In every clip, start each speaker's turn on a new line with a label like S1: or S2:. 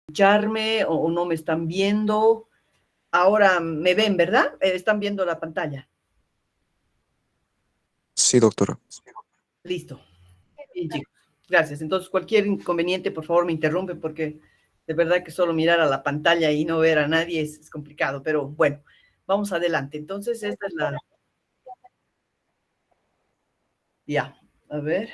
S1: escucharme o no me están viendo. Ahora me ven, ¿verdad? Están viendo la pantalla.
S2: Sí, doctora.
S1: Listo. Bien, chicos. Gracias. Entonces, cualquier inconveniente, por favor, me interrumpe porque de verdad que solo mirar a la pantalla y no ver a nadie es complicado. Pero bueno, vamos adelante. Entonces, esta es la... Ya, a ver.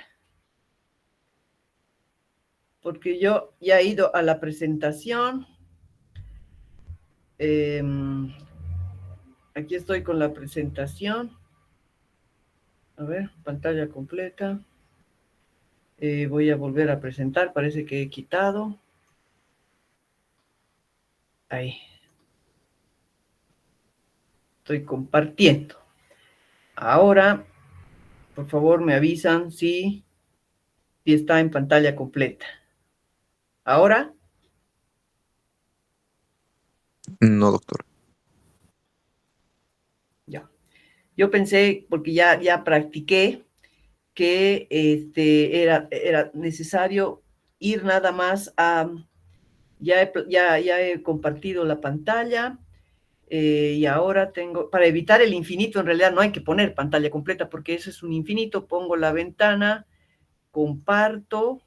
S1: Porque yo ya he ido a la presentación. Aquí estoy con la presentación. A ver, pantalla completa. Voy a volver a presentar. Parece que he quitado. Ahí. Estoy compartiendo. Ahora, por favor, me avisan si está en pantalla completa. ¿Ahora?
S2: No, doctora.
S1: Ya. Yo pensé, porque ya practiqué, que era necesario ir nada más a... Ya he compartido la pantalla y ahora tengo... Para evitar el infinito, en realidad no hay que poner pantalla completa porque eso es un infinito. Pongo la ventana, comparto.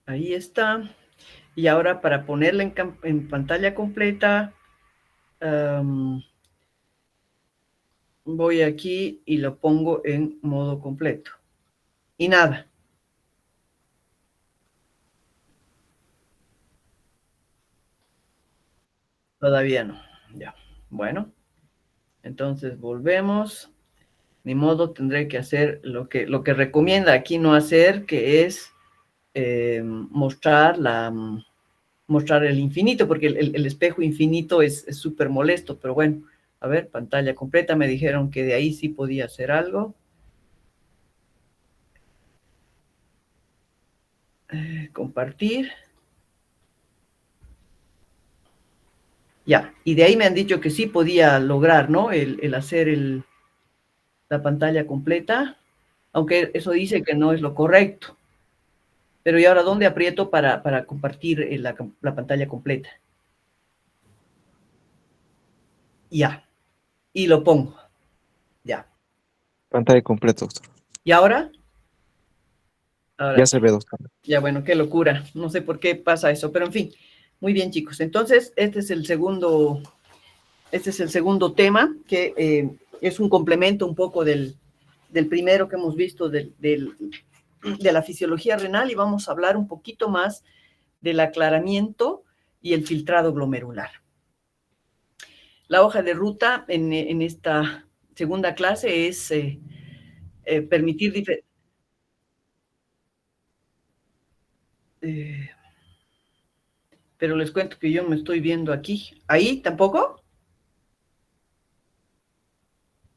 S1: Ahí está. Y ahora para ponerla en pantalla completa, voy aquí y lo pongo en modo completo. Y nada. Todavía no. Ya. Bueno. Entonces volvemos. Ni modo, tendré que hacer lo que recomienda aquí no hacer, que es mostrar el infinito, porque el espejo infinito es súper molesto, pero bueno, a ver, pantalla completa, me dijeron que de ahí sí podía hacer algo. Compartir. Ya, y de ahí me han dicho que sí podía lograr, ¿no? El hacer la pantalla completa, aunque eso dice que no es lo correcto. Pero ¿y ahora dónde aprieto para compartir la pantalla completa? Ya, y lo pongo. Ya.
S2: Pantalla completa, doctora.
S1: ¿Y ahora? Ahora
S2: Ya
S1: sí.
S2: se ve, doctora.
S1: Ya, bueno, qué locura. No sé por qué pasa eso, pero en fin. Muy bien, chicos. Entonces, este es el segundo tema, que es un complemento un poco del primero que hemos visto de la fisiología renal, y vamos a hablar un poquito más del aclaramiento y el filtrado glomerular. La hoja de ruta en esta segunda clase es permitir... pero les cuento que yo me estoy viendo aquí. ¿Ahí tampoco?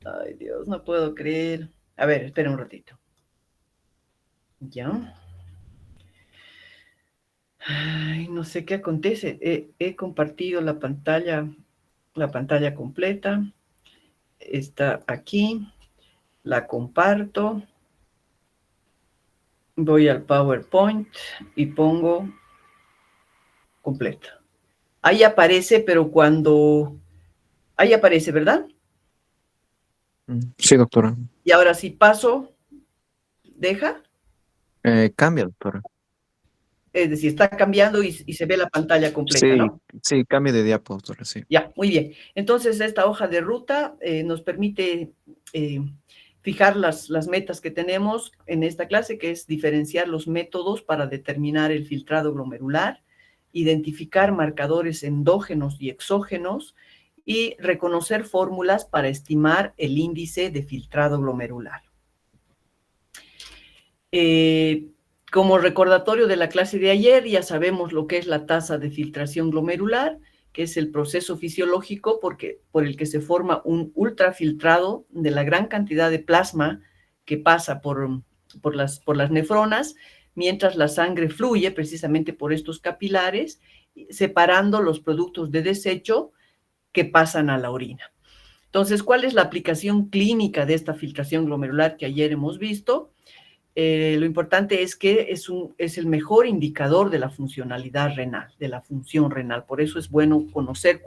S1: Ay, Dios, no puedo creer. A ver, espera un ratito. Ya. Ay, no sé qué acontece. He compartido la pantalla completa. Está aquí. La comparto. Voy al PowerPoint y pongo completa. Ahí aparece, pero cuando... Ahí aparece, ¿verdad?
S2: Sí, doctora.
S1: Y ahora sí paso, deja.
S2: Cambia, doctora.
S1: Es decir, está cambiando y se ve la pantalla completa,
S2: Sí,
S1: ¿no?
S2: sí, cambia de diapo, doctora, sí.
S1: Ya, muy bien. Entonces, esta hoja de ruta nos permite fijar las metas que tenemos en esta clase, que es diferenciar los métodos para determinar el filtrado glomerular, identificar marcadores endógenos y exógenos y reconocer fórmulas para estimar el índice de filtrado glomerular. Como recordatorio de la clase de ayer, ya sabemos lo que es la tasa de filtración glomerular, que es el proceso fisiológico por el que se forma un ultrafiltrado de la gran cantidad de plasma que pasa por las nefronas, mientras la sangre fluye precisamente por estos capilares, separando los productos de desecho que pasan a la orina. Entonces, ¿cuál es la aplicación clínica de esta filtración glomerular que ayer hemos visto? lo importante es que es el mejor indicador de la funcionalidad renal, de la función renal. Por eso es bueno conocer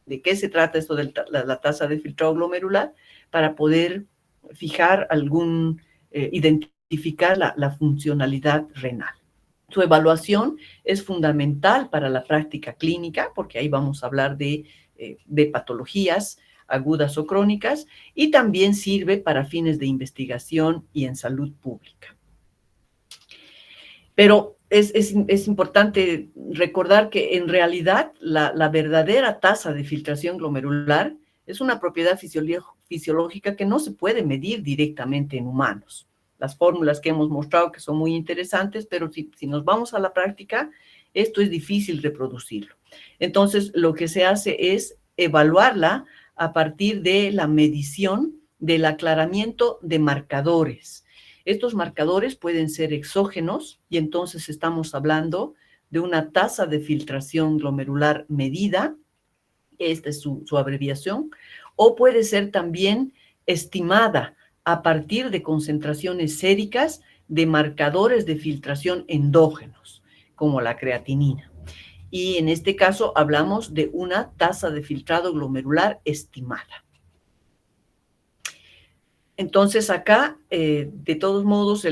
S1: de qué se trata esto de la tasa de filtrado glomerular para poder fijar identificar la funcionalidad renal. Su evaluación es fundamental para la práctica clínica, porque ahí vamos a hablar de patologías agudas o crónicas, y también sirve para fines de investigación y en salud pública. Pero es importante recordar que en realidad la verdadera tasa de filtración glomerular es una propiedad fisiológica que no se puede medir directamente en humanos. Las fórmulas que hemos mostrado que son muy interesantes, pero si nos vamos a la práctica, esto es difícil reproducirlo. Entonces, lo que se hace es evaluarla a partir de la medición del aclaramiento de marcadores. Estos marcadores pueden ser exógenos y entonces estamos hablando de una tasa de filtración glomerular medida, esta es su abreviación, o puede ser también estimada a partir de concentraciones séricas de marcadores de filtración endógenos, como la creatinina. Y en este caso hablamos de una tasa de filtrado glomerular estimada. Entonces acá, de todos modos,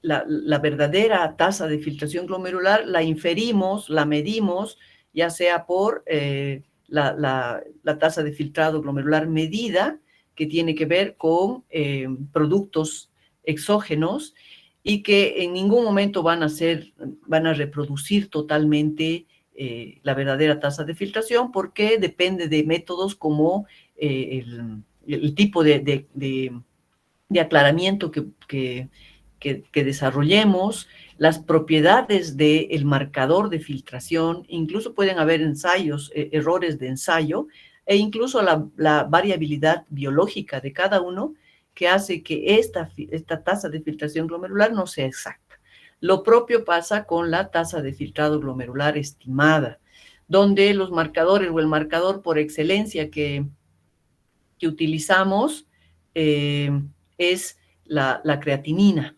S1: la verdadera tasa de filtración glomerular la inferimos, la medimos, ya sea por la tasa de filtrado glomerular medida, que tiene que ver con productos exógenos y que en ningún momento van a reproducir totalmente la verdadera tasa de filtración, porque depende de métodos como el tipo de aclaramiento que desarrollemos, las propiedades del marcador de filtración, incluso pueden haber ensayos, errores de ensayo, e incluso la variabilidad biológica de cada uno que hace que esta tasa de filtración glomerular no sea exacta. Lo propio pasa con la tasa de filtrado glomerular estimada, donde los marcadores o el marcador por excelencia que utilizamos es la creatinina,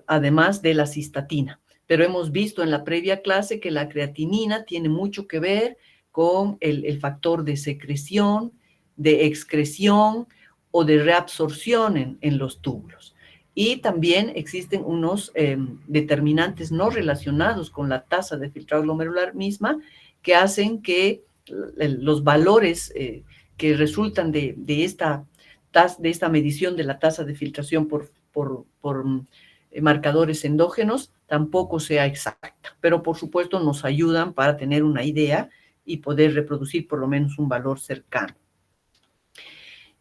S1: además de la cistatina. Pero hemos visto en la previa clase que la creatinina tiene mucho que ver con el factor de secreción, de excreción o de reabsorción en los túbulos. Y también existen unos determinantes no relacionados con la tasa de filtrado glomerular misma que hacen que los valores que resultan de esta medición de la tasa de filtración por marcadores endógenos tampoco sea exacta, pero por supuesto nos ayudan para tener una idea y poder reproducir por lo menos un valor cercano.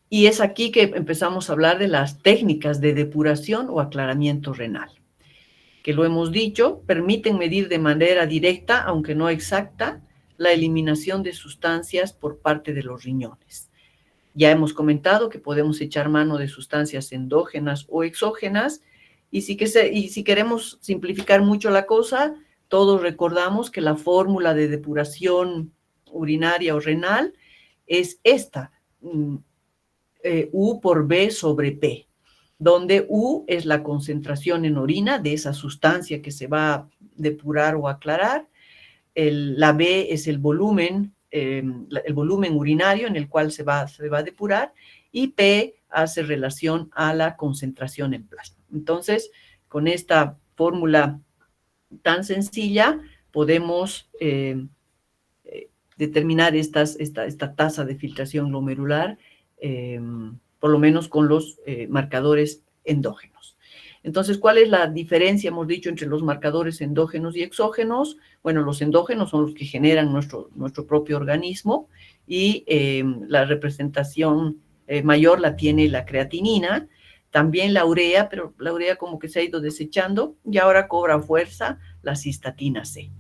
S1: Y es aquí que empezamos a hablar de las técnicas de depuración o aclaramiento renal, que lo hemos dicho, permiten medir de manera directa, aunque no exacta, la eliminación de sustancias por parte de los riñones. Ya hemos comentado que podemos echar mano de sustancias endógenas o exógenas, y si queremos simplificar mucho la cosa, todos recordamos que la fórmula de depuración urinaria o renal es esta, U por B sobre P, donde U es la concentración en orina de esa sustancia que se va a depurar o aclarar, la B es el volumen urinario en el cual se va a depurar, y P hace relación a la concentración en plasma. Entonces, con esta fórmula tan sencilla, podemos determinar esta tasa de filtración glomerular, por lo menos con los marcadores endógenos. Entonces, ¿cuál es la diferencia, hemos dicho, entre los marcadores endógenos y exógenos? Bueno, los endógenos son los que generan nuestro propio organismo, y la representación mayor la tiene la creatinina, también la urea, pero la urea como que se ha ido desechando, y ahora cobra fuerza la cistatina C.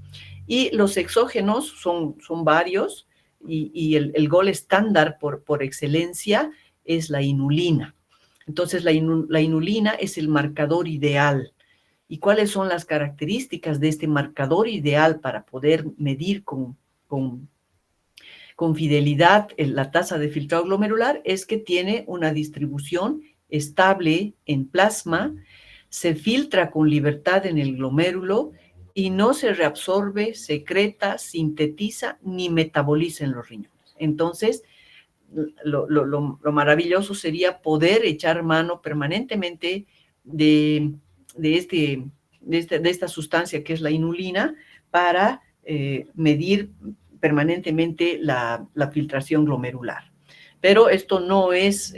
S1: Y los exógenos son varios, y el gol estándar por excelencia es la inulina. Entonces, la inulina es el marcador ideal. ¿Y cuáles son las características de este marcador ideal para poder medir con fidelidad la tasa de filtrado glomerular? Es que tiene una distribución estable en plasma, se filtra con libertad en el glomérulo y no se reabsorbe, secreta, sintetiza ni metaboliza en los riñones. Entonces, lo maravilloso sería poder echar mano permanentemente de, de esta sustancia que es la inulina para medir permanentemente la filtración glomerular. Pero esto no es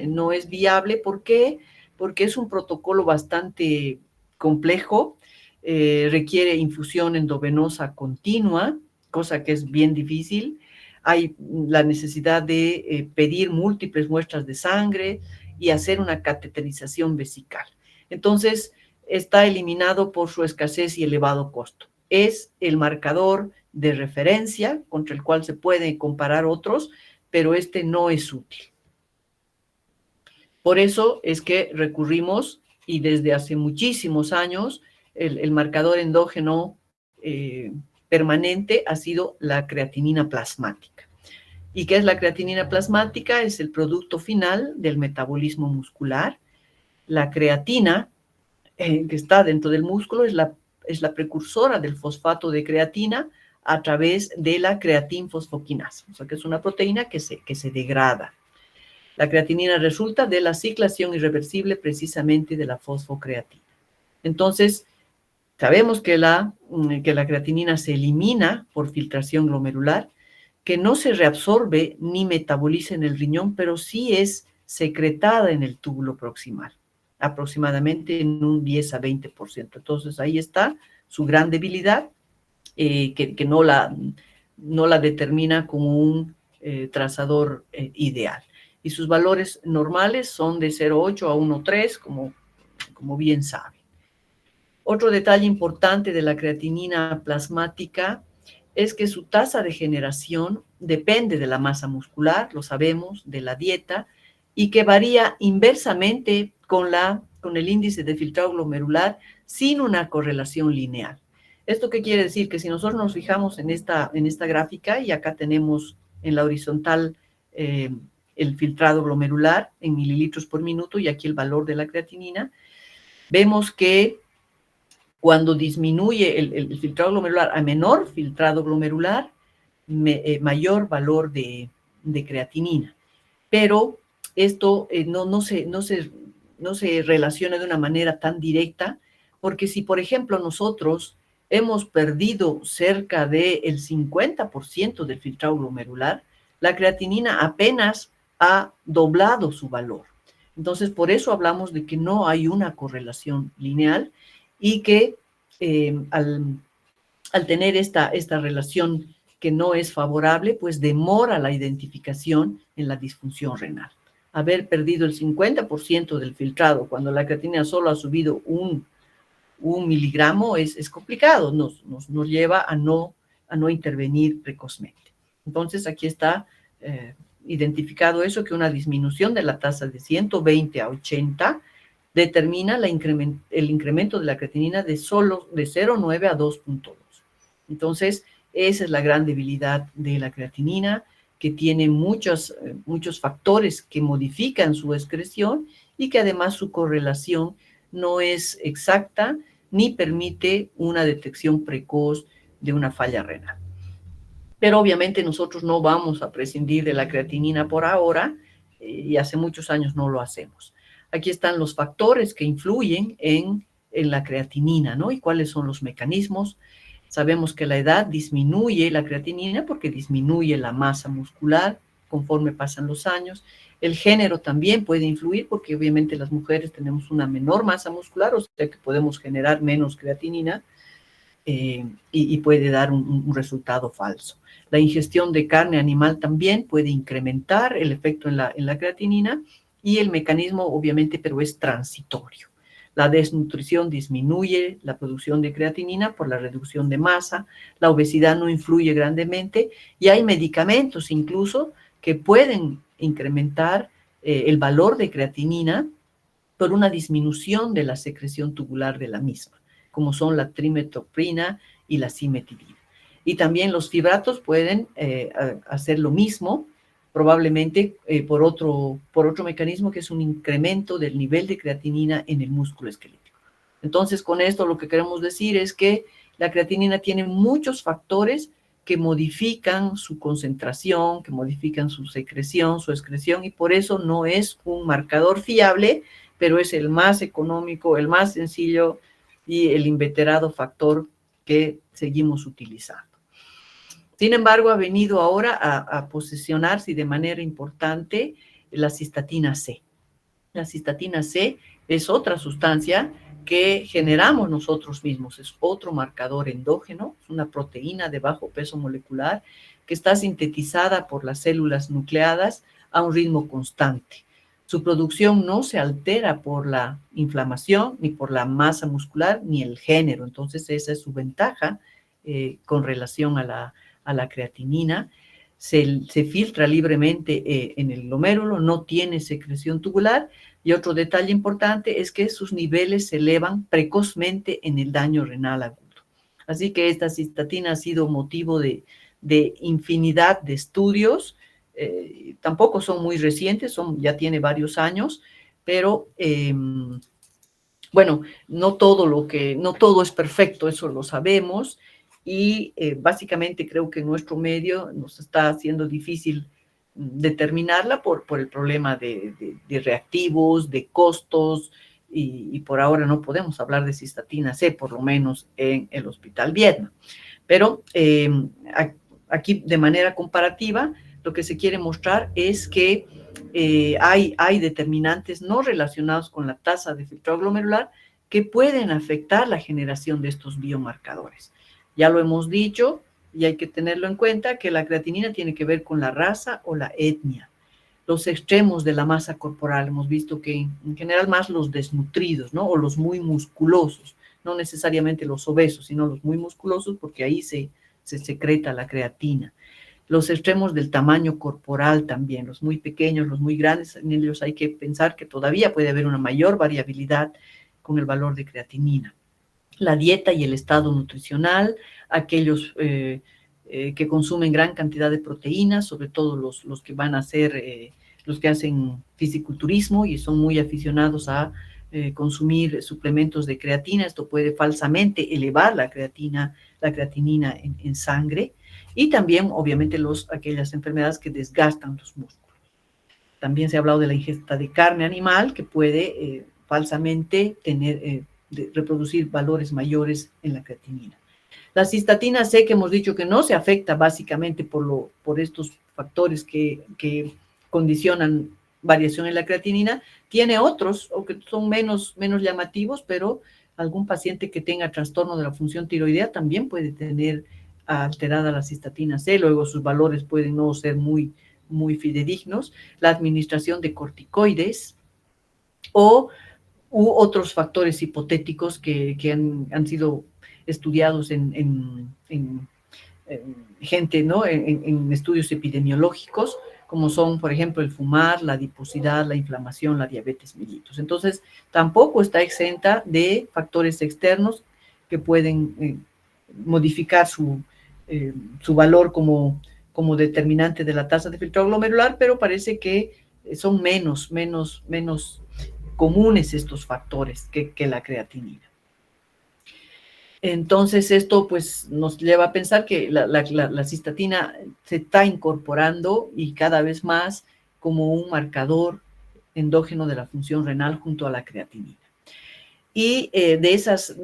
S1: viable. ¿Por qué? Porque es un protocolo bastante complejo, requiere infusión endovenosa continua, cosa que es bien difícil. Hay la necesidad de pedir múltiples muestras de sangre y hacer una cateterización vesical. Entonces, está eliminado por su escasez y elevado costo. Es el marcador de referencia contra el cual se pueden comparar otros, pero este no es útil. Por eso es que recurrimos, y desde hace muchísimos años, el marcador endógeno permanente ha sido la creatinina plasmática. ¿Y qué es la creatinina plasmática? Es el producto final del metabolismo muscular. La creatina, que está dentro del músculo, es la precursora del fosfato de creatina a través de la creatinfosfoquinasa, o sea que es una proteína que se degrada. La creatinina resulta de la ciclación irreversible precisamente de la fosfocreatina. Entonces, sabemos que la creatinina se elimina por filtración glomerular, que no se reabsorbe ni metaboliza en el riñón, pero sí es secretada en el túbulo proximal, aproximadamente en un 10 a 20%. Entonces, ahí está su gran debilidad, que no la determina como un trazador ideal. Y sus valores normales son de 0,8 a 1,3, como bien saben. Otro detalle importante de la creatinina plasmática es que su tasa de generación depende de la masa muscular, lo sabemos, de la dieta, y que varía inversamente con el índice de filtrado glomerular sin una correlación lineal. ¿Esto qué quiere decir? Que si nosotros nos fijamos en esta gráfica, y acá tenemos en la horizontal el filtrado glomerular en mililitros por minuto y aquí el valor de la creatinina, vemos que cuando disminuye el filtrado glomerular a menor filtrado glomerular, mayor valor de creatinina. Pero esto no se relaciona de una manera tan directa, porque si, por ejemplo, nosotros hemos perdido cerca del 50% del filtrado glomerular, la creatinina apenas ha doblado su valor. Entonces, por eso hablamos de que no hay una correlación lineal y que al tener esta relación que no es favorable, pues demora la identificación en la disfunción renal. Haber perdido el 50% del filtrado cuando la creatinina solo ha subido un miligramo es complicado, nos lleva a no intervenir precozmente. Entonces, aquí está identificado eso, que una disminución de la tasa de 120 a 80 determina el incremento de la creatinina de 0,9 a 2,2. Entonces, esa es la gran debilidad de la creatinina, que tiene muchos factores que modifican su excreción y que además su correlación no es exacta ni permite una detección precoz de una falla renal. Pero obviamente nosotros no vamos a prescindir de la creatinina por ahora, y hace muchos años no lo hacemos. Aquí están los factores que influyen en la creatinina, ¿no? Y cuáles son los mecanismos. Sabemos que la edad disminuye la creatinina porque disminuye la masa muscular conforme pasan los años. El género también puede influir porque obviamente las mujeres tenemos una menor masa muscular, o sea que podemos generar menos creatinina y puede dar un resultado falso. La ingestión de carne animal también puede incrementar el efecto en la creatinina, y el mecanismo obviamente, pero es transitorio. La desnutrición disminuye la producción de creatinina por la reducción de masa, la obesidad no influye grandemente y hay medicamentos incluso que pueden incrementar el valor de creatinina por una disminución de la secreción tubular de la misma, como son la trimetoprina y la cimetidina. Y también los fibratos pueden hacer lo mismo, probablemente por otro mecanismo que es un incremento del nivel de creatinina en el músculo esquelético. Entonces, con esto lo que queremos decir es que la creatinina tiene muchos factores que modifican su concentración, que modifican su secreción, su excreción, y por eso no es un marcador fiable, pero es el más económico, el más sencillo y el inveterado factor que seguimos utilizando. Sin embargo, ha venido ahora a posicionarse de manera importante la cistatina C. La cistatina C es otra sustancia que generamos nosotros mismos, es otro marcador endógeno, es una proteína de bajo peso molecular que está sintetizada por las células nucleadas a un ritmo constante. Su producción no se altera por la inflamación, ni por la masa muscular, ni el género. Entonces, esa es su ventaja con relación a la creatinina. Se filtra libremente en el glomérulo, no tiene secreción tubular, y otro detalle importante es que sus niveles se elevan precozmente en el daño renal agudo. Así que esta cistatina ha sido motivo de infinidad de estudios, tampoco son muy recientes, ya tiene varios años, pero bueno, no todo es perfecto, eso lo sabemos, y básicamente creo que en nuestro medio nos está haciendo difícil determinarla por el problema de reactivos, de costos, y por ahora no podemos hablar de cistatina C, por lo menos en el Hospital Viedma. Pero aquí, de manera comparativa, lo que se quiere mostrar es que hay determinantes no relacionados con la tasa de filtrado glomerular que pueden afectar la generación de estos biomarcadores. Ya lo hemos dicho y hay que tenerlo en cuenta que la creatinina tiene que ver con la raza o la etnia. Los extremos de la masa corporal, hemos visto que en general más los desnutridos, ¿no? O los muy musculosos, no necesariamente los obesos, sino los muy musculosos, porque ahí se secreta la creatina. Los extremos del tamaño corporal también, los muy pequeños, los muy grandes, en ellos hay que pensar que todavía puede haber una mayor variabilidad con el valor de creatinina. La dieta y el estado nutricional, aquellos que consumen gran cantidad de proteínas, sobre todo los que van a hacer, los que hacen fisiculturismo y son muy aficionados a consumir suplementos de creatina. Esto puede falsamente elevar la creatinina en sangre, y también, obviamente, aquellas enfermedades que desgastan los músculos. También se ha hablado de la ingesta de carne animal, que puede falsamente reproducir valores mayores en la creatinina. La cistatina C, que hemos dicho que no se afecta básicamente por estos factores que condicionan variación en la creatinina, tiene otros, o que son menos llamativos, pero algún paciente que tenga trastorno de la función tiroidea también puede tener alterada la cistatina C, luego sus valores pueden no ser muy fidedignos. La administración de corticoides u otros factores hipotéticos que han sido estudiados en gente, ¿no? En estudios epidemiológicos, como son, por ejemplo, el fumar, la adiposidad, la inflamación, la diabetes mellitus. Entonces, tampoco está exenta de factores externos que pueden modificar su valor como determinante de la tasa de filtrado glomerular, pero parece que son menos comunes estos factores que la creatinina. Entonces, esto pues nos lleva a pensar que la cistatina se está incorporando y cada vez más como un marcador endógeno de la función renal junto a la creatinina. Y de esas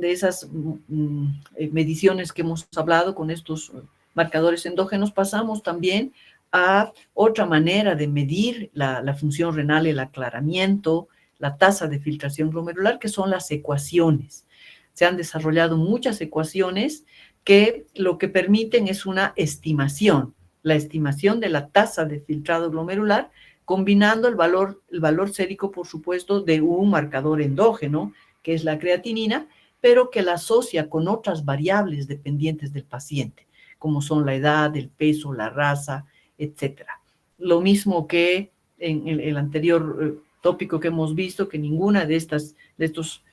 S1: mediciones que hemos hablado con estos marcadores endógenos, pasamos también a otra manera de medir la función renal, el aclaramiento, la tasa de filtración glomerular, que son las ecuaciones. Se han desarrollado muchas ecuaciones que lo que permiten es una estimación, la estimación de la tasa de filtrado glomerular, combinando el valor sérico, por supuesto, de un marcador endógeno, que es la creatinina, pero que la asocia con otras variables dependientes del paciente, como son la edad, el peso, la raza, etcétera. Lo mismo que en el anterior tópico que hemos visto, que ninguna de estos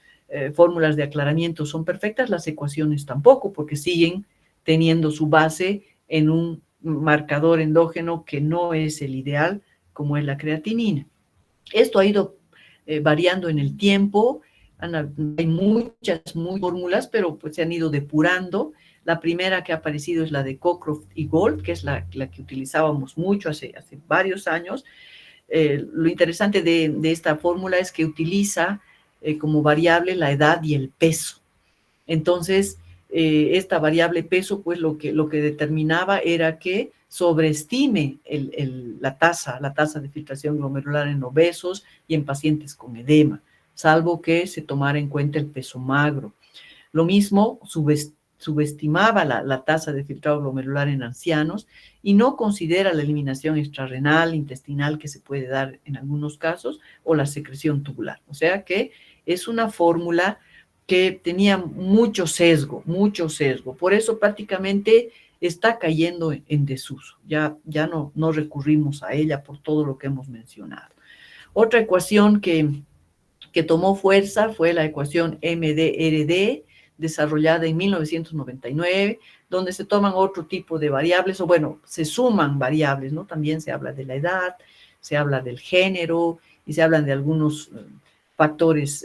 S1: fórmulas de aclaramiento son perfectas, las ecuaciones tampoco, porque siguen teniendo su base en un marcador endógeno que no es el ideal, como es la creatinina. Esto ha ido variando en el tiempo, hay muchas fórmulas, pero pues se han ido depurando. La primera que ha aparecido es la de Cockcroft y Gold, que es la que utilizábamos mucho hace varios años. Lo interesante de esta fórmula es que utiliza como variable la edad y el peso. Entonces, esta variable peso, pues lo que determinaba era que sobreestime la tasa de filtración glomerular en obesos y en pacientes con edema, salvo que se tomara en cuenta el peso magro. Lo mismo, subestimaba la tasa de filtrado glomerular en ancianos y no considera la eliminación extrarrenal, intestinal que se puede dar en algunos casos o la secreción tubular. O sea que es una fórmula que tenía mucho sesgo. Por eso prácticamente está cayendo en desuso. Ya no recurrimos a ella por todo lo que hemos mencionado. Otra ecuación que tomó fuerza fue la ecuación MDRD, desarrollada en 1999, donde se toman otro tipo de variables, o bueno, se suman variables, ¿no? También se habla de la edad, se habla del género y se hablan de algunos factores,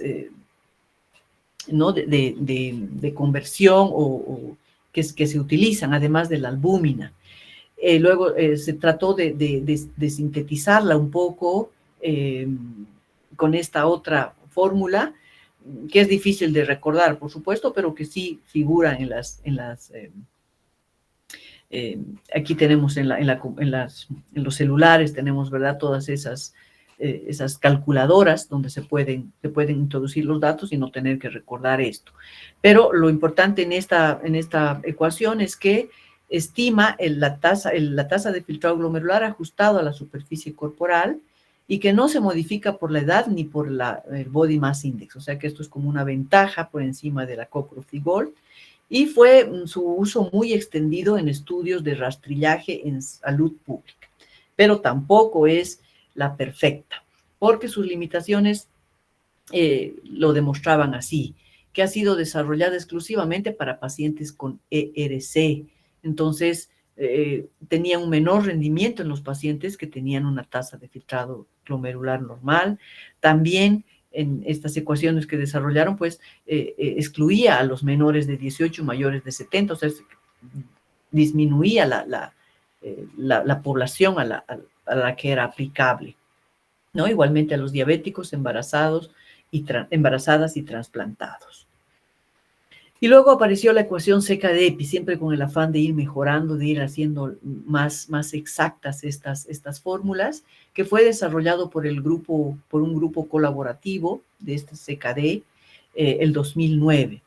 S1: ¿no? de conversión o que se utilizan, además de la albúmina. Luego se trató de sintetizarla un poco con esta otra fórmula, que es difícil de recordar, por supuesto, pero que sí figura en aquí tenemos en los celulares, tenemos, ¿verdad?, todas esas calculadoras donde se pueden introducir los datos y no tener que recordar esto. Pero lo importante en esta ecuación es que estima la tasa de filtrado glomerular ajustado a la superficie corporal y que no se modifica por la edad ni por el Body Mass Index. O sea que esto es como una ventaja por encima de la Cockcroft y Gold. Y fue su uso muy extendido en estudios de rastrillaje en salud pública. Pero tampoco es la perfecta, porque sus limitaciones lo demostraban así, que ha sido desarrollada exclusivamente para pacientes con ERC. Entonces, tenía un menor rendimiento en los pacientes que tenían una tasa de filtrado glomerular normal. También en estas ecuaciones que desarrollaron, pues excluía a los menores de 18 mayores de 70, o sea, disminuía la población a la que era aplicable, ¿no? Igualmente a los diabéticos, embarazadas y trasplantados. Y luego apareció la ecuación seca de EPI, siempre con el afán de ir mejorando, de ir haciendo más exactas estas fórmulas, que fue desarrollado por un grupo colaborativo de este CKD, el 2009.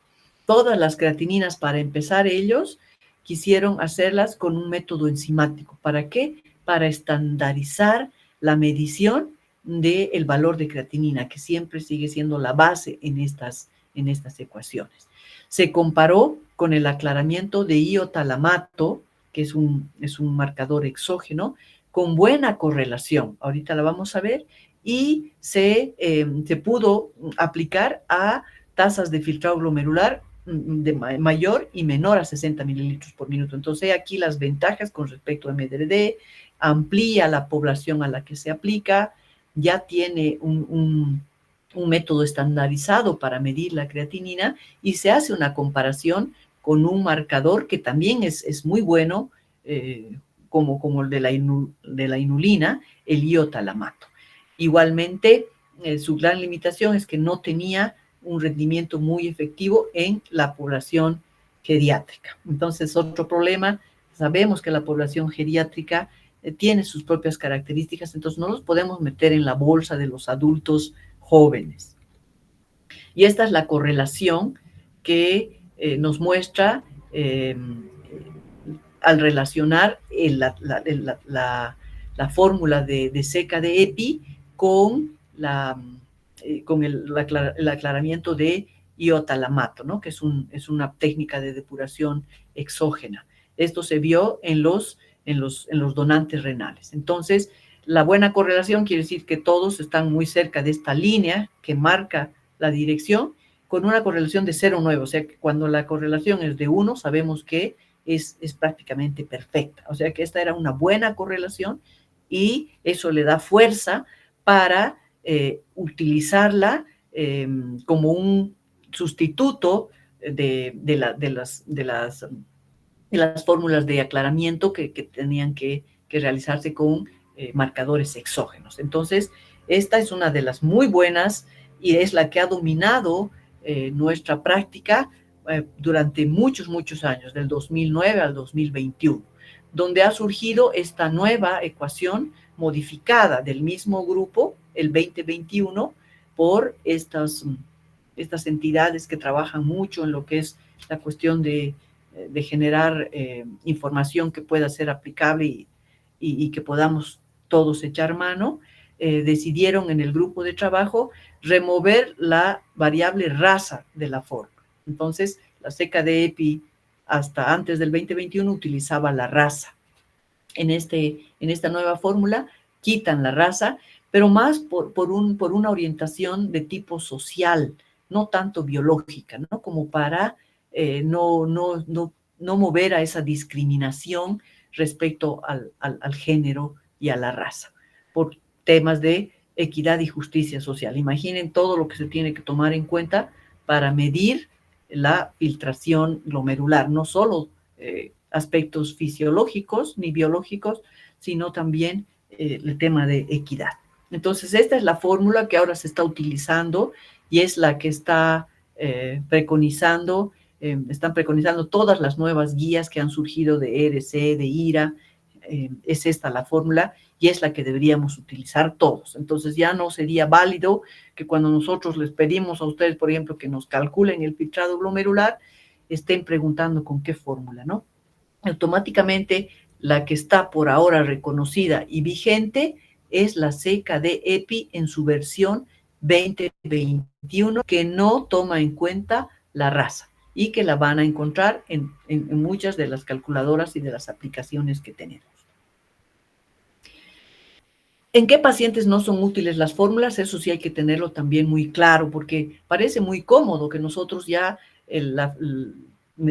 S1: Todas las creatininas, para empezar, ellos quisieron hacerlas con un método enzimático. ¿Para qué? Para estandarizar la medición del valor de creatinina, que siempre sigue siendo la base en estas ecuaciones. Se comparó con el aclaramiento de iotalamato, que es un marcador exógeno, con buena correlación. Ahorita la vamos a ver. Y se pudo aplicar a tasas de filtrado glomerular de mayor y menor a 60 mililitros por minuto. Entonces, aquí las ventajas con respecto a MDRD, amplía la población a la que se aplica, ya tiene un método estandarizado para medir la creatinina y se hace una comparación con un marcador que también es muy bueno, como el de la inulina, el iotalamato. Igualmente, su gran limitación es que no tenía un rendimiento muy efectivo en la población geriátrica. Entonces, otro problema, sabemos que la población geriátrica tiene sus propias características, entonces no los podemos meter en la bolsa de los adultos jóvenes. Y esta es la correlación que nos muestra al relacionar la fórmula de seca de EPI con el aclaramiento de iotalamato, ¿no? Que es una técnica de depuración exógena. Esto se vio en los donantes renales. Entonces, la buena correlación quiere decir que todos están muy cerca de esta línea que marca la dirección, con una correlación de 0,9. O sea, que cuando la correlación es de 1, sabemos que es prácticamente perfecta. O sea que esta era una buena correlación y eso le da fuerza para utilizarla como un sustituto de las fórmulas de aclaramiento que tenían que realizarse con marcadores exógenos. Entonces, esta es una de las muy buenas y es la que ha dominado nuestra práctica durante muchos, muchos años, del 2009 al 2021, donde ha surgido esta nueva ecuación modificada del mismo grupo, el 2021, por estas entidades que trabajan mucho en lo que es la cuestión de generar información que pueda ser aplicable y que podamos todos echar mano, decidieron en el grupo de trabajo remover la variable raza de la fórmula. Entonces, la seca de EPI hasta antes del 2021 utilizaba la raza. En esta nueva fórmula quitan la raza, pero más por una orientación de tipo social, no tanto biológica, ¿no? Como para no mover a esa discriminación respecto al género y a la raza, por temas de equidad y justicia social. Imaginen todo lo que se tiene que tomar en cuenta para medir la filtración glomerular, no solo aspectos fisiológicos ni biológicos, sino también el tema de equidad. Entonces, esta es la fórmula que ahora se está utilizando y es la que está preconizando, están preconizando todas las nuevas guías que han surgido de ERC, de IRA. Es esta la fórmula y es la que deberíamos utilizar todos. Entonces ya no sería válido que cuando nosotros les pedimos a ustedes, por ejemplo, que nos calculen el filtrado glomerular, estén preguntando con qué fórmula, ¿no? Automáticamente la que está por ahora reconocida y vigente es la CKD-EPI en su versión 2021, que no toma en cuenta la raza y que la van a encontrar en muchas de las calculadoras y de las aplicaciones que tenemos. ¿En qué pacientes no son útiles las fórmulas? Eso sí hay que tenerlo también muy claro, porque parece muy cómodo que nosotros ya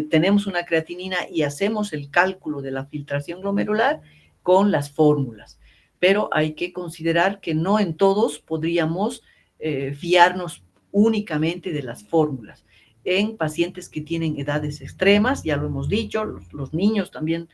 S1: tenemos una creatinina y hacemos el cálculo de la filtración glomerular con las fórmulas. Pero hay que considerar que no en todos podríamos fiarnos únicamente de las fórmulas. En pacientes que tienen edades extremas, ya lo hemos dicho, los niños también,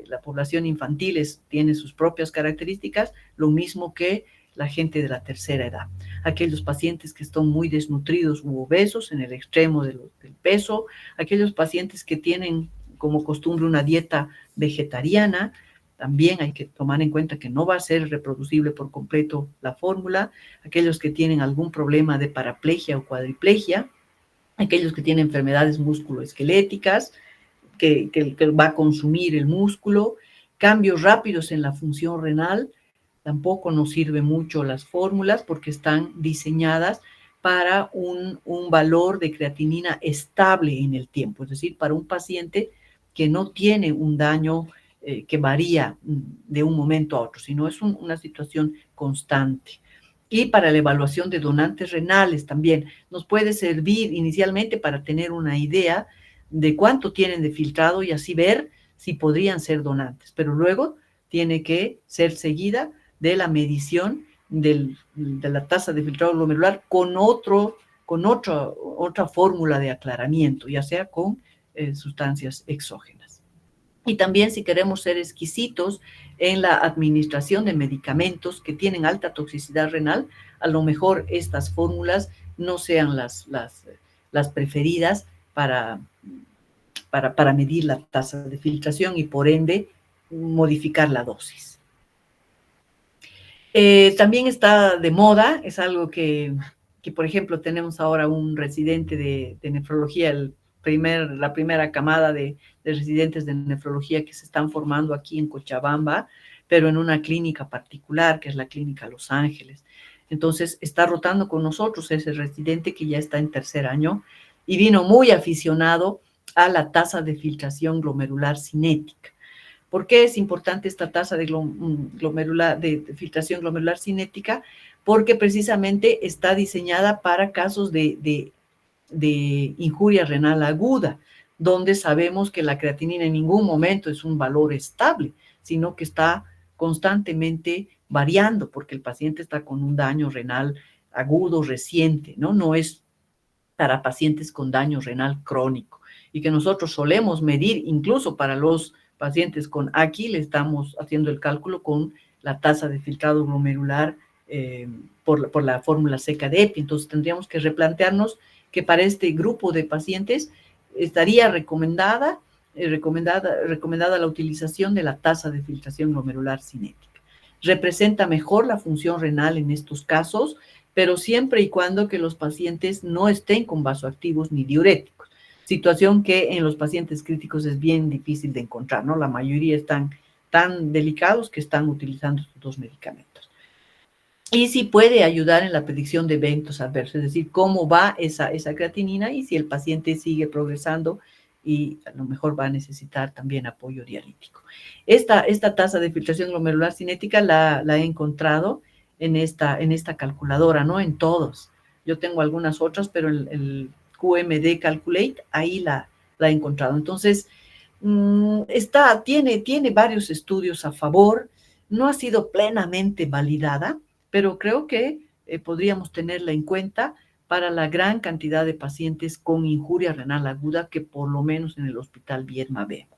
S1: la población infantil tiene sus propias características, lo mismo que la gente de la tercera edad. Aquellos pacientes que están muy desnutridos u obesos en el extremo del peso, aquellos pacientes que tienen como costumbre una dieta vegetariana, también hay que tomar en cuenta que no va a ser reproducible por completo la fórmula, aquellos que tienen algún problema de paraplegia o cuadriplegia, aquellos que tienen enfermedades musculoesqueléticas, que va a consumir el músculo, cambios rápidos en la función renal, tampoco nos sirven mucho las fórmulas porque están diseñadas para un valor de creatinina estable en el tiempo, es decir, para un paciente que no tiene un daño que varía de un momento a otro, sino es una situación constante. Y para la evaluación de donantes renales también nos puede servir inicialmente para tener una idea de cuánto tienen de filtrado y así ver si podrían ser donantes, pero luego tiene que ser seguida de la medición de la tasa de filtrado glomerular con otra fórmula de aclaramiento, ya sea con sustancias exógenas. Y también si queremos ser exquisitos en la administración de medicamentos que tienen alta toxicidad renal, a lo mejor estas fórmulas no sean las preferidas para medir la tasa de filtración y por ende modificar la dosis. También está de moda, es algo que por ejemplo tenemos ahora un residente de nefrología, la primera camada de residentes de nefrología que se están formando aquí en Cochabamba, pero en una clínica particular, que es la Clínica Los Ángeles. Entonces, está rotando con nosotros ese residente que ya está en tercer año y vino muy aficionado a la tasa de filtración glomerular cinética. ¿Por qué es importante esta tasa de filtración glomerular cinética? Porque precisamente está diseñada para casos de injuria renal aguda, donde sabemos que la creatinina en ningún momento es un valor estable, sino que está constantemente variando, porque el paciente está con un daño renal agudo reciente, ¿no? No es para pacientes con daño renal crónico, y que nosotros solemos medir incluso para los pacientes con AQI, le estamos haciendo el cálculo con la tasa de filtrado glomerular por la fórmula seca de EPI. Entonces tendríamos que replantearnos que para este grupo de pacientes estaría recomendada la utilización de la tasa de filtración glomerular cinética. Representa mejor la función renal en estos casos, pero siempre y cuando que los pacientes no estén con vasoactivos ni diuréticos, situación que en los pacientes críticos es bien difícil de encontrar, ¿no? La mayoría están tan delicados que están utilizando estos dos medicamentos. Y sí puede ayudar en la predicción de eventos adversos, es decir, cómo va esa creatinina y si el paciente sigue progresando y a lo mejor va a necesitar también apoyo dialítico. Esta tasa de filtración glomerular cinética la he encontrado en esta calculadora, no en todos. Yo tengo algunas otras, pero el QMD Calculate, ahí la he encontrado. Entonces, tiene varios estudios a favor, no ha sido plenamente validada, pero creo que podríamos tenerla en cuenta para la gran cantidad de pacientes con injuria renal aguda que por lo menos en el Hospital Viedma vemos.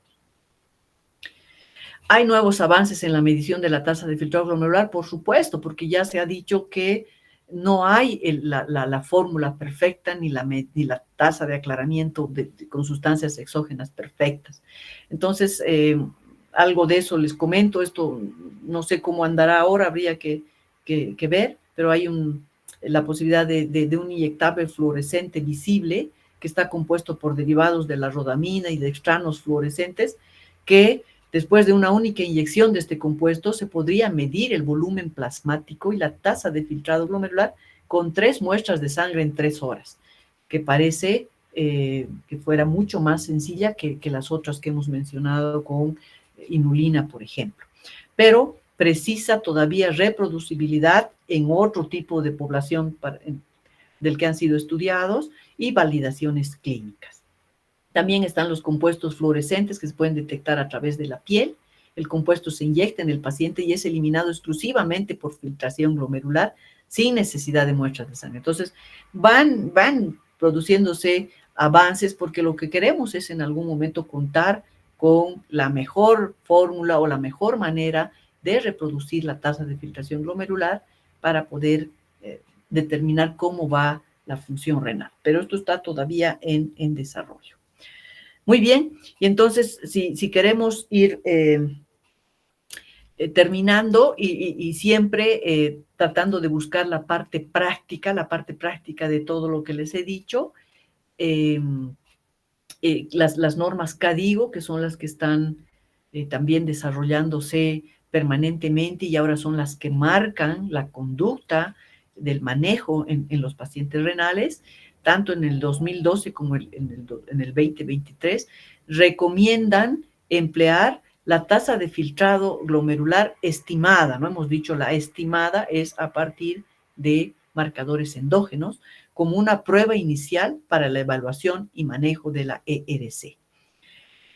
S1: ¿Hay nuevos avances en la medición de la tasa de filtrado glomerular? Por supuesto, porque ya se ha dicho que no hay la fórmula perfecta ni la tasa de aclaramiento con sustancias exógenas perfectas. Entonces, algo de eso les comento. Esto no sé cómo andará ahora, habría que ver, pero hay la posibilidad de un inyectable fluorescente visible que está compuesto por derivados de la rodamina y de extranos fluorescentes que después de una única inyección de este compuesto se podría medir el volumen plasmático y la tasa de filtrado glomerular con 3 muestras de sangre en 3 horas, que parece que fuera mucho más sencilla que las otras que hemos mencionado con inulina, por ejemplo. Pero precisa todavía reproducibilidad en otro tipo de población del que han sido estudiados y validaciones clínicas. También están los compuestos fluorescentes que se pueden detectar a través de la piel. El compuesto se inyecta en el paciente y es eliminado exclusivamente por filtración glomerular sin necesidad de muestras de sangre. Entonces, van produciéndose avances porque lo que queremos es en algún momento contar con la mejor fórmula o la mejor manera de reproducir la tasa de filtración glomerular para poder determinar cómo va la función renal. Pero esto está todavía en desarrollo. Muy bien, y entonces si queremos ir terminando y siempre tratando de buscar la parte práctica de todo lo que les he dicho, las normas CADIGO, que son las que están también desarrollándose permanentemente y ahora son las que marcan la conducta del manejo en los pacientes renales, tanto en el 2012 como en el 2023, recomiendan emplear la tasa de filtrado glomerular estimada, ¿no? Hemos dicho la estimada es a partir de marcadores endógenos, como una prueba inicial para la evaluación y manejo de la ERC.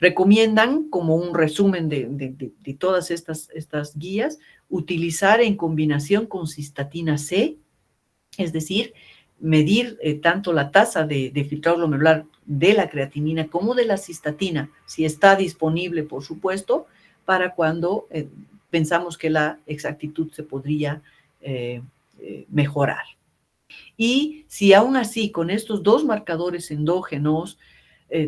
S1: Recomiendan, como un resumen de todas estas guías, utilizar en combinación con cistatina C, es decir, medir tanto la tasa de filtrado glomerular de la creatinina como de la cistatina, si está disponible, por supuesto, para cuando pensamos que la exactitud se podría mejorar. Y si aún así con estos dos marcadores endógenos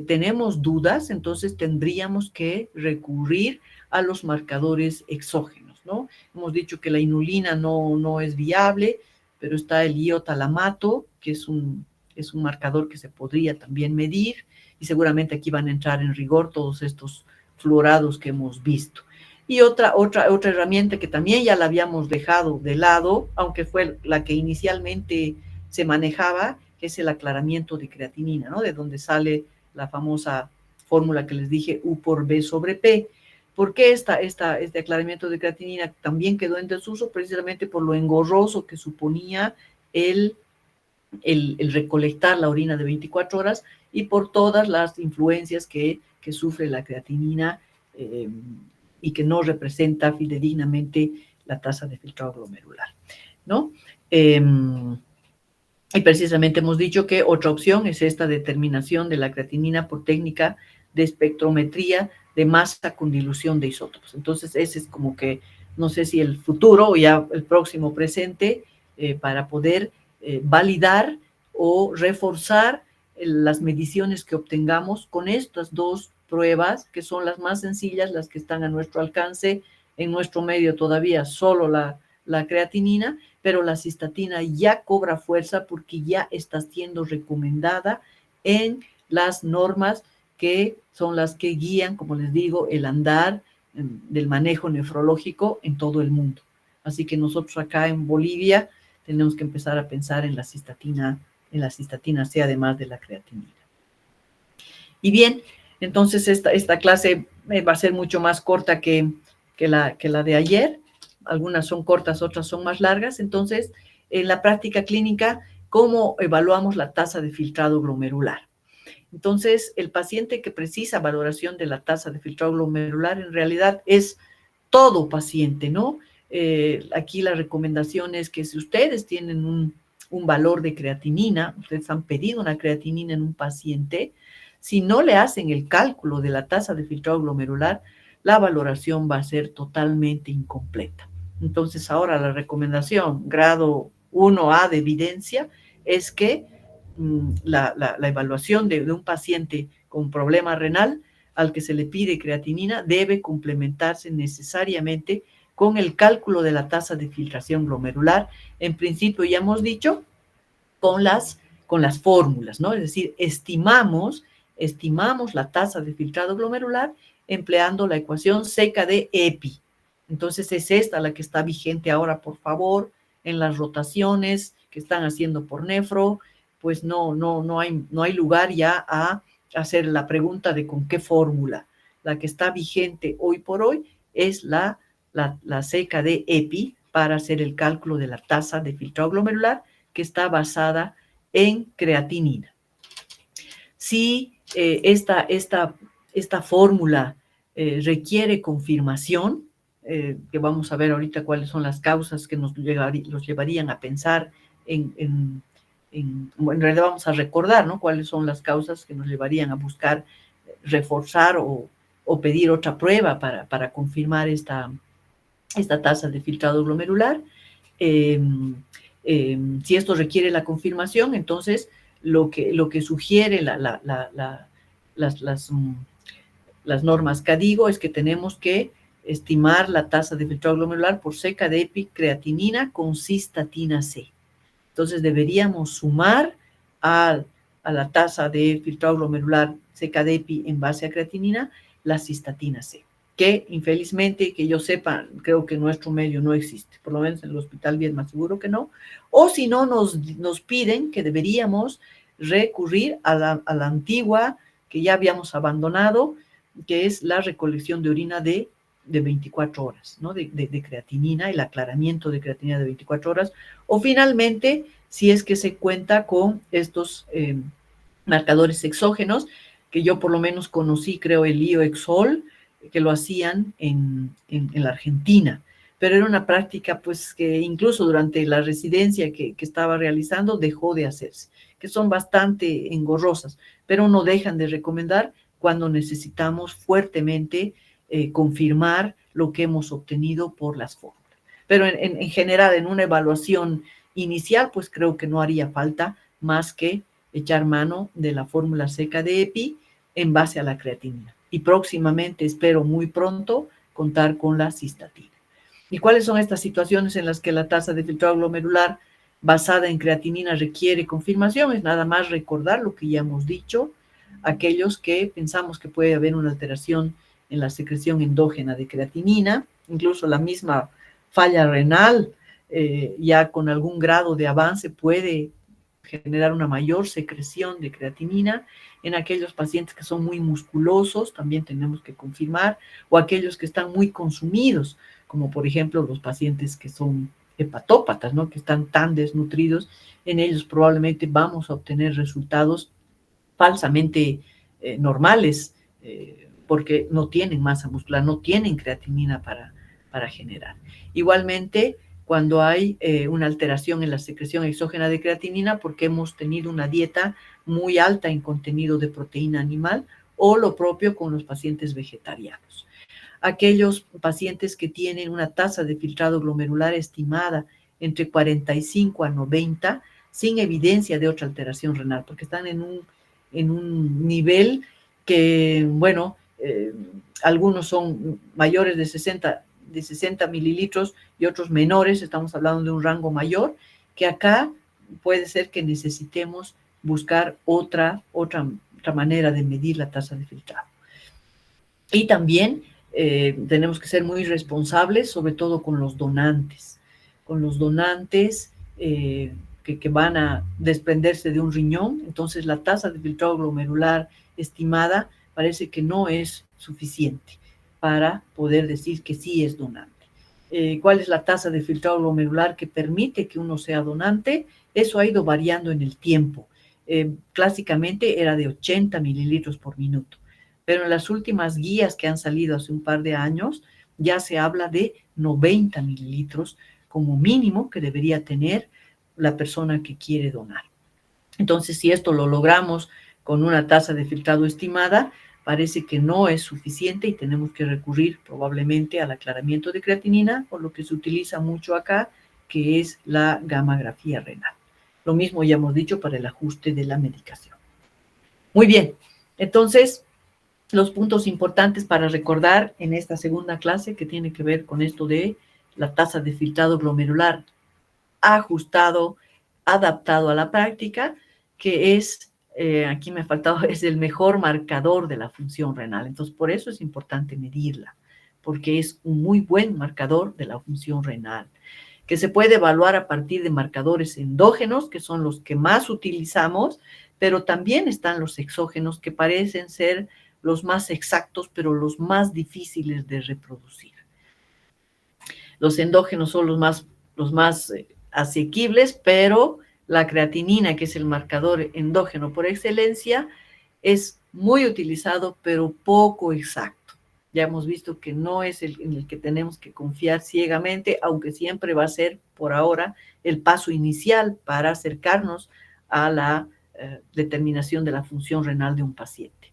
S1: tenemos dudas, entonces tendríamos que recurrir a los marcadores exógenos, ¿no? Hemos dicho que la inulina no es viable, pero está el iotalamato, que es un marcador que se podría también medir, y seguramente aquí van a entrar en rigor todos estos fluorados que hemos visto. Y otra herramienta que también ya la habíamos dejado de lado, aunque fue la que inicialmente se manejaba, que es el aclaramiento de creatinina, ¿no? De donde sale la famosa fórmula que les dije, U por B sobre P. ¿Por qué este aclaramiento de creatinina también quedó en desuso? Precisamente por lo engorroso que suponía el el recolectar la orina de 24 horas y por todas las influencias que sufre la creatinina y que no representa fidedignamente la tasa de filtrado glomerular, ¿no? Y precisamente hemos dicho que otra opción es esta determinación de la creatinina por técnica de espectrometría de masa con dilución de isótopos. Entonces, ese es como que, no sé si el futuro o ya el próximo presente, para poder validar o reforzar las mediciones que obtengamos con estas dos pruebas, que son las más sencillas, las que están a nuestro alcance. En nuestro medio todavía solo la creatinina, pero la cistatina ya cobra fuerza porque ya está siendo recomendada en las normas que son las que guían, como les digo, el andar del manejo nefrológico en todo el mundo. Así que nosotros acá en Bolivia tenemos que empezar a pensar en la cistatina C, además de la creatinina. Y bien, entonces esta clase va a ser mucho más corta que la de ayer. Algunas son cortas, otras son más largas. Entonces, en la práctica clínica, ¿cómo evaluamos la tasa de filtrado glomerular? Entonces, el paciente que precisa valoración de la tasa de filtrado glomerular en realidad es todo paciente, ¿no? Aquí la recomendación es que si ustedes tienen un valor de creatinina, ustedes han pedido una creatinina en un paciente, si no le hacen el cálculo de la tasa de filtrado glomerular, la valoración va a ser totalmente incompleta. Entonces, ahora la recomendación, grado 1A de evidencia, es que la evaluación de un paciente con problema renal al que se le pide creatinina debe complementarse necesariamente con el cálculo de la tasa de filtración glomerular. En principio, ya hemos dicho, con las fórmulas, ¿no? Es decir, estimamos la tasa de filtrado glomerular empleando la ecuación seca de EPI. Entonces, es esta la que está vigente ahora, por favor, en las rotaciones que están haciendo por nefro, pues no hay lugar ya a hacer la pregunta de con qué fórmula. La que está vigente hoy por hoy es la seca de EPI para hacer el cálculo de la tasa de filtrado glomerular, que está basada en creatinina. Si esta fórmula requiere confirmación, que vamos a ver ahorita cuáles son las causas que los llevarían a pensar en realidad vamos a recordar, ¿no? Cuáles son las causas que nos llevarían a buscar reforzar o pedir otra prueba para confirmar esta tasa de filtrado glomerular. Si esto requiere la confirmación, entonces lo que sugiere las normas CADIGO es que tenemos que estimar la tasa de filtrado glomerular por seca de EPI creatinina con cistatina C. Entonces deberíamos sumar a la tasa de filtrado glomerular seca de EPI en base a creatinina la cistatina C, que infelizmente, que yo sepa, creo que en nuestro medio no existe, por lo menos en el hospital bien más seguro que no, o si no nos piden que deberíamos recurrir a la antigua que ya habíamos abandonado, que es la recolección de orina de 24 horas, ¿no? De creatinina, el aclaramiento de creatinina de 24 horas, o finalmente, si es que se cuenta con estos marcadores exógenos, que yo por lo menos conocí, creo, el IOXOL, que lo hacían en la Argentina, pero era una práctica pues que incluso durante la residencia que estaba realizando dejó de hacerse, que son bastante engorrosas, pero no dejan de recomendar cuando necesitamos fuertemente confirmar lo que hemos obtenido por las fórmulas. Pero en general, en una evaluación inicial, pues creo que no haría falta más que echar mano de la fórmula seca de EPI en base a la creatinina. Y próximamente, espero muy pronto, contar con la cistatina. ¿Y cuáles son estas situaciones en las que la tasa de filtrado glomerular basada en creatinina requiere confirmación? Es nada más recordar lo que ya hemos dicho, aquellos que pensamos que puede haber una alteración en la secreción endógena de creatinina, incluso la misma falla renal, ya con algún grado de avance puede generar una mayor secreción de creatinina. En aquellos pacientes que son muy musculosos, también tenemos que confirmar, o aquellos que están muy consumidos, como por ejemplo los pacientes que son hepatópatas, ¿no? Que están tan desnutridos, en ellos probablemente vamos a obtener resultados falsamente normales, porque no tienen masa muscular, no tienen creatinina para generar. Igualmente, cuando hay una alteración en la secreción exógena de creatinina, porque hemos tenido una dieta muy alta en contenido de proteína animal, o lo propio con los pacientes vegetarianos. Aquellos pacientes que tienen una tasa de filtrado glomerular estimada entre 45 a 90, sin evidencia de otra alteración renal, porque están en un nivel que, bueno, algunos son mayores de 60 mililitros y otros menores, estamos hablando de un rango mayor, que acá puede ser que necesitemos buscar otra manera de medir la tasa de filtrado. Y también tenemos que ser muy responsables, sobre todo con los donantes. Con los donantes que van a desprenderse de un riñón, entonces la tasa de filtrado glomerular estimada parece que no es suficiente para poder decir que sí es donante. ¿Cuál es la tasa de filtrado glomerular que permite que uno sea donante? Eso ha ido variando en el tiempo. Clásicamente era de 80 mililitros por minuto, pero en las últimas guías que han salido hace un par de años ya se habla de 90 mililitros como mínimo que debería tener la persona que quiere donar. Entonces, si esto lo logramos con una tasa de filtrado estimada, parece que no es suficiente y tenemos que recurrir probablemente al aclaramiento de creatinina, o lo que se utiliza mucho acá, que es la gammagrafía renal. Lo mismo ya hemos dicho para el ajuste de la medicación. Muy bien, entonces, los puntos importantes para recordar en esta segunda clase que tiene que ver con esto de la tasa de filtrado glomerular ajustado, adaptado a la práctica, que es, aquí me ha faltado, es el mejor marcador de la función renal. Entonces, por eso es importante medirla, porque es un muy buen marcador de la función renal, que se puede evaluar a partir de marcadores endógenos, que son los que más utilizamos, pero también están los exógenos, que parecen ser los más exactos, pero los más difíciles de reproducir. Los endógenos son los más asequibles, pero la creatinina, que es el marcador endógeno por excelencia, es muy utilizado, pero poco exacto. Ya hemos visto que no es en el que tenemos que confiar ciegamente, aunque siempre va a ser, por ahora, el paso inicial para acercarnos a la determinación de la función renal de un paciente.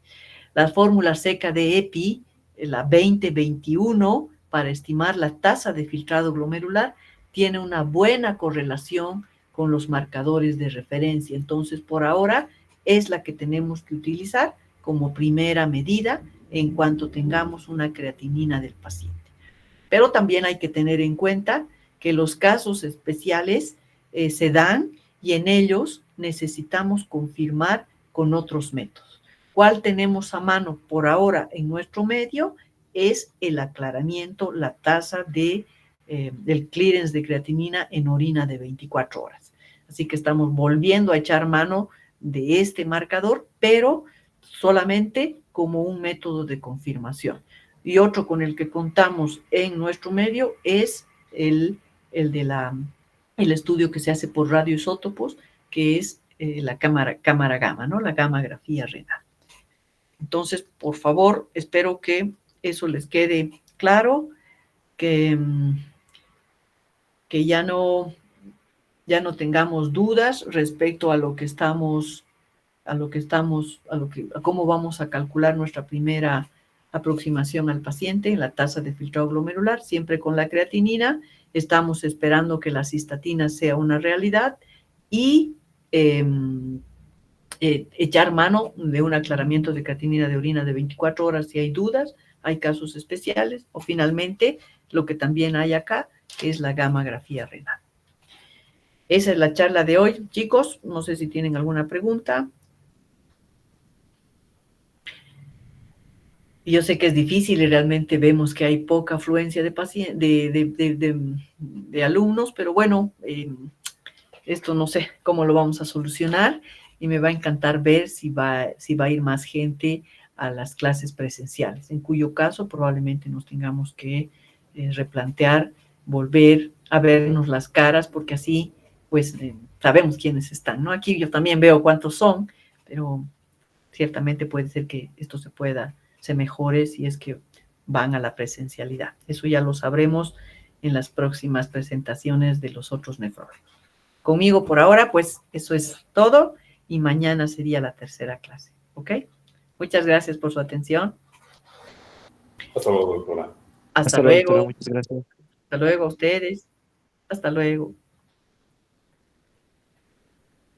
S1: La fórmula seca de EPI, la 2021, para estimar la tasa de filtrado glomerular, tiene una buena correlación con los marcadores de referencia. Entonces, por ahora, es la que tenemos que utilizar como primera medida en cuanto tengamos una creatinina del paciente. Pero también hay que tener en cuenta que los casos especiales se dan y en ellos necesitamos confirmar con otros métodos. ¿Cuál tenemos a mano por ahora en nuestro medio? Es el aclaramiento, la tasa del clearance de creatinina en orina de 24 horas. Así que estamos volviendo a echar mano de este marcador, pero solamente como un método de confirmación. Y otro con el que contamos en nuestro medio es el estudio que se hace por radioisótopos, que es la cámara gamma, ¿no? La gammagrafía renal. Entonces, por favor, espero que eso les quede claro, que ya no tengamos dudas respecto a cómo vamos a calcular nuestra primera aproximación al paciente en la tasa de filtrado glomerular, siempre con la creatinina. Estamos esperando que la cistatina sea una realidad y echar mano de un aclaramiento de creatinina de orina de 24 horas si hay dudas, hay casos especiales, o finalmente lo que también hay acá, que es la gammagrafía renal. Esa es la charla de hoy, chicos. No sé si tienen alguna pregunta. Yo sé que es difícil y realmente vemos que hay poca afluencia de alumnos, pero bueno, esto no sé cómo lo vamos a solucionar y me va a encantar ver si va a ir más gente a las clases presenciales, en cuyo caso probablemente nos tengamos que replantear volver a vernos las caras, porque así pues sabemos quiénes están, ¿no? Aquí yo también veo cuántos son, pero ciertamente puede ser que esto se mejore si es que van a la presencialidad. Eso ya lo sabremos en las próximas presentaciones de los otros nefrólogos. Conmigo por ahora, pues eso es todo y mañana sería la tercera clase, ¿ok? Muchas gracias por su atención.
S3: Hasta luego, doctora.
S1: Hasta
S2: Hasta luego, doctora.
S1: luego.
S2: Muchas gracias.
S1: Hasta luego a ustedes. Hasta luego.